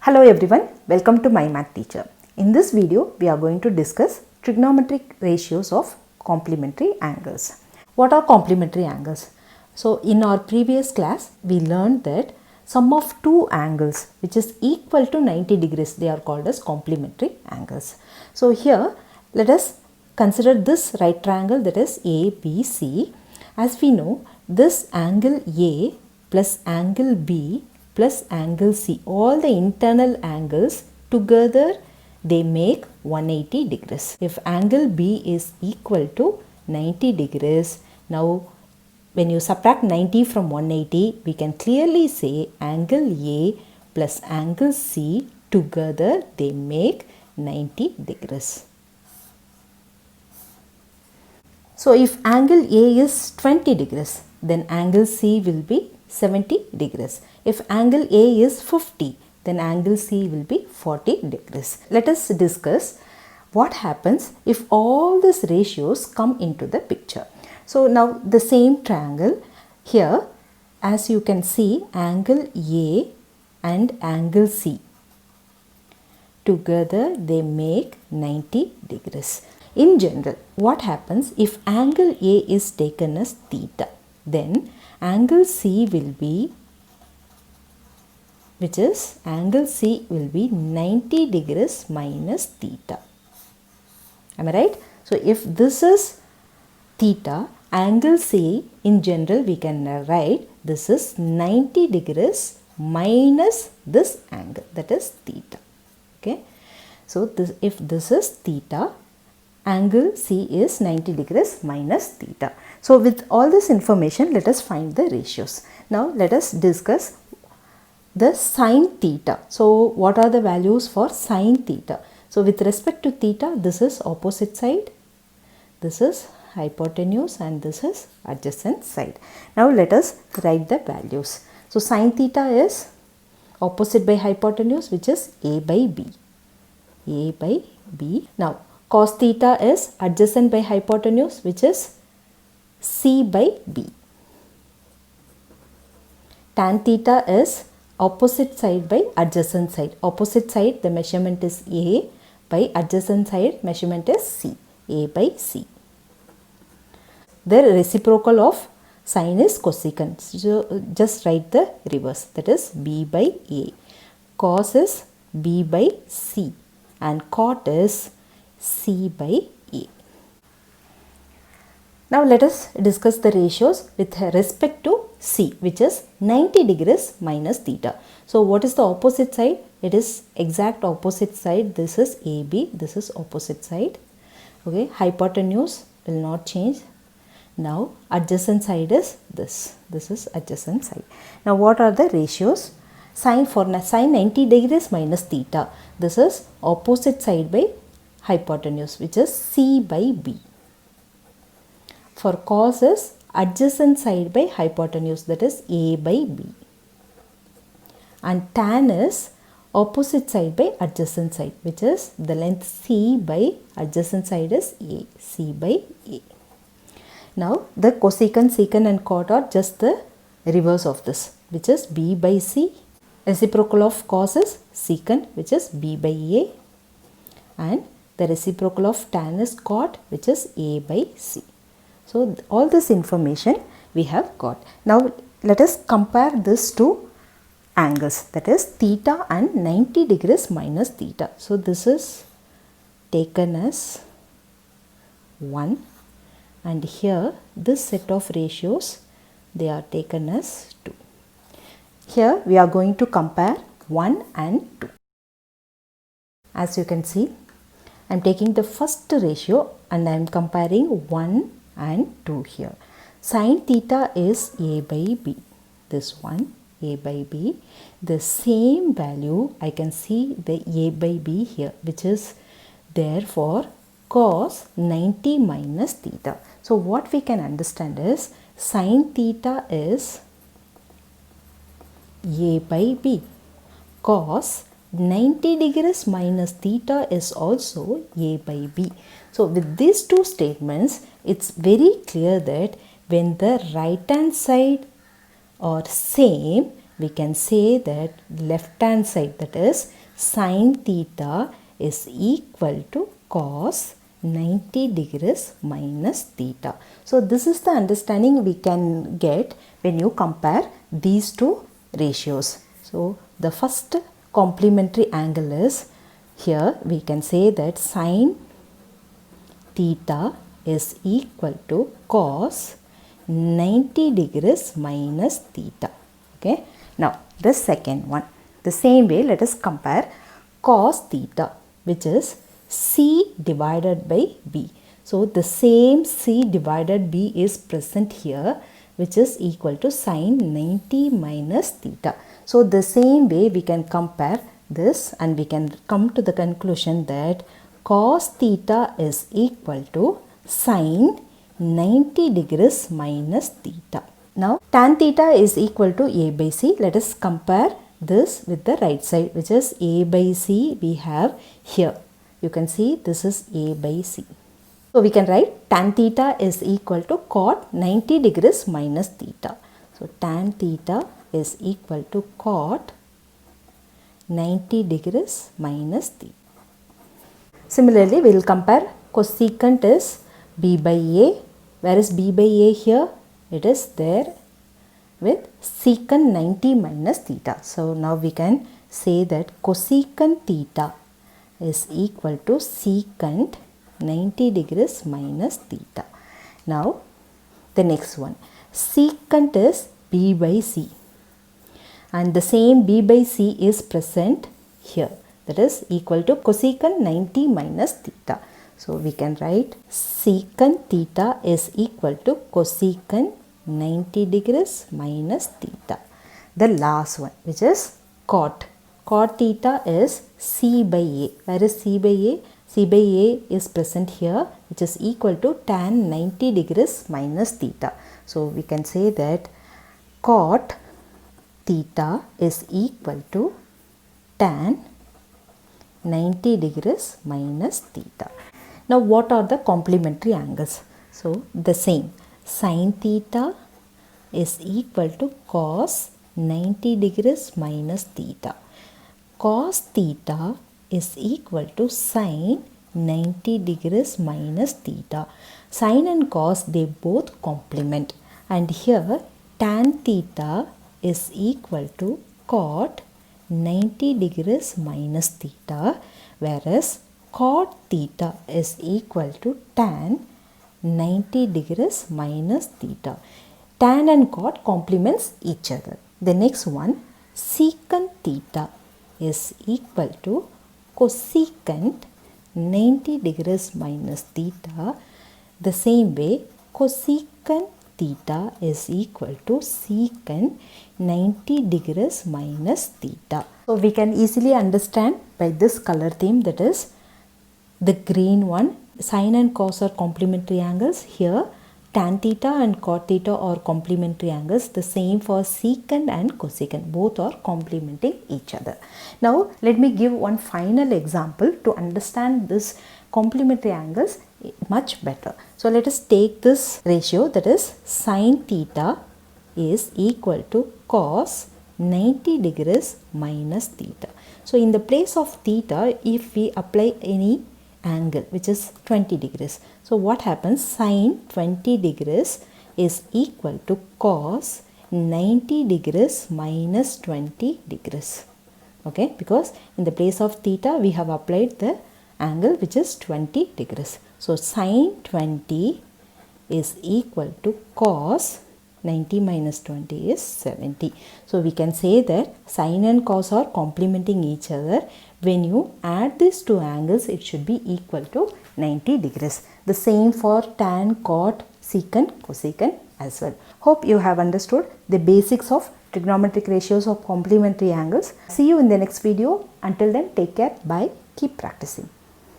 Hello everyone, welcome to My Math Teacher. In this video, we are going to discuss trigonometric ratios of complementary angles. What are complementary angles? So in our previous class, we learned that sum of two angles which is equal to 90 degrees, they are called as complementary angles. So here, let us consider this right triangle, that is ABC. As we know, this angle A plus angle B plus angle C, all the internal angles together they make 180 degrees. If angle B is equal to 90 degrees, now when you subtract 90 from 180, we can clearly say angle A plus angle C together they make 90 degrees. So if angle A is 20 degrees, then angle C will be 70 degrees. If angle A is 50, then angle C will be 40 degrees. Let us discuss what happens if all these ratios come into the picture. So now the same triangle here, as you can see, angle A and angle C together they make 90 degrees. In general, what happens if angle A is taken as theta? Then angle C will be, which is angle C will be 90 degrees minus theta. Am I right? So if this is theta, angle C in general we can write this is 90 degrees minus this angle, that is theta. Okay. So this, if this is theta, angle C is 90 degrees minus theta. So with all this information, let us find the ratios. Now let us discuss the sine theta. So what are the values for sine theta? So with respect to theta, this is opposite side, this is hypotenuse, and this is adjacent side. Now let us write the values. So sine theta is opposite by hypotenuse, which is A by B. A by B. Now cos theta is adjacent by hypotenuse, which is C by B. Tan theta is opposite side by adjacent side. Opposite side the measurement is A, by adjacent side measurement is C. A by C. The reciprocal of sine is cosecant. So just write the reverse, that is B by A. Cos is B by C and cot is C by A. Now let us discuss the ratios with respect to C, which is 90 degrees minus theta. So what is the opposite side? It is exact opposite side. This is AB, this is opposite side. Okay, hypotenuse will not change. Now adjacent side is this. This is adjacent side. Now what are the ratios? Sine for sine 90 degrees minus theta. This is opposite side by hypotenuse, which is C by B. For cos is adjacent side by hypotenuse, that is A by B. And tan is opposite side by adjacent side, which is the length C by adjacent side is A, C by A. Now the cosecant, secant and cot are just the reverse of this, which is B by C. Reciprocal of cos is secant, which is B by A. And the reciprocal of tan is cot, which is A by C. So all this information we have got. Now let us compare this to angles, that is theta and 90 degrees minus theta. So this is taken as 1, and here this set of ratios they are taken as 2. Here we are going to compare 1 and 2. As you can see, I am taking the first ratio and I am comparing 1 and 2 here. Sine theta is A by B. This one, A by B. The same value I can see the A by B here, which is there for cos 90 minus theta. So what we can understand is sine theta is A by B. Cos 90 degrees minus theta is also A by B. So with these two statements, it's very clear that when the right hand side are same, we can say that left hand side, that is sin theta, is equal to cos 90 degrees minus theta. So this is the understanding we can get when you compare these two ratios. So the first complementary angle is, here we can say that sin theta is equal to cos 90 degrees minus theta. Okay. Now the second one, the same way let us compare cos theta, which is C divided by B. So the same C divided B is present here, which is equal to sin 90 minus theta. So the same way we can compare this and we can come to the conclusion that cos theta is equal to sin 90 degrees minus theta. Now tan theta is equal to A by C. Let us compare this with the right side, which is A by C we have here. You can see this is A by C. So we can write tan theta is equal to cot 90 degrees minus theta. So tan theta is equal to cot 90 degrees minus theta. Similarly, we will compare cosecant is B by A. Where is B by A here? It is there with secant 90 minus theta. So now we can say that cosecant theta is equal to secant 90 degrees minus theta. Now the next one, secant is B by C, and the same B by C is present here, that is equal to cosecant 90 minus theta. So we can write secant theta is equal to cosecant 90 degrees minus theta. The last one, which is cot. Cot theta is C by A. Where is C by A? C by A is present here, which is equal to tan 90 degrees minus theta. So we can say that cot theta is equal to tan 90 degrees minus theta. Now what are the complementary angles? So the same, sin theta is equal to cos 90 degrees minus theta. Cos theta is equal to sin 90 degrees minus theta. Sin and cos, they both complement, and here tan theta is equal to cot 90 degrees minus theta, whereas cot theta is equal to tan 90 degrees minus theta. Tan and cot complements each other. The next one, secant theta is equal to cosecant 90 degrees minus theta. The same way, cosecant theta is equal to secant 90 degrees minus theta. So we can easily understand by this color theme, that is the green one, sin and cos are complementary angles. Here tan theta and cot theta are complementary angles. The same for secant and cosecant, both are complementing each other. Now let me give one final example to understand this complementary angles much better. So let us take this ratio, that is sin theta is equal to cos 90 degrees minus theta. So in the place of theta, if we apply any angle which is 20 degrees, so what happens? Sin 20 degrees is equal to cos 90 degrees minus 20 degrees. Okay, because in the place of theta we have applied the angle which is 20 degrees. So sin 20 is equal to cos 90 minus 20 is 70. So we can say that sin and cos are complementing each other. When you add these two angles, it should be equal to 90 degrees. The same for tan, cot, secant, cosecant as well. Hope you have understood the basics of trigonometric ratios of complementary angles. See you in the next video. Until then, take care. Bye. Keep practicing.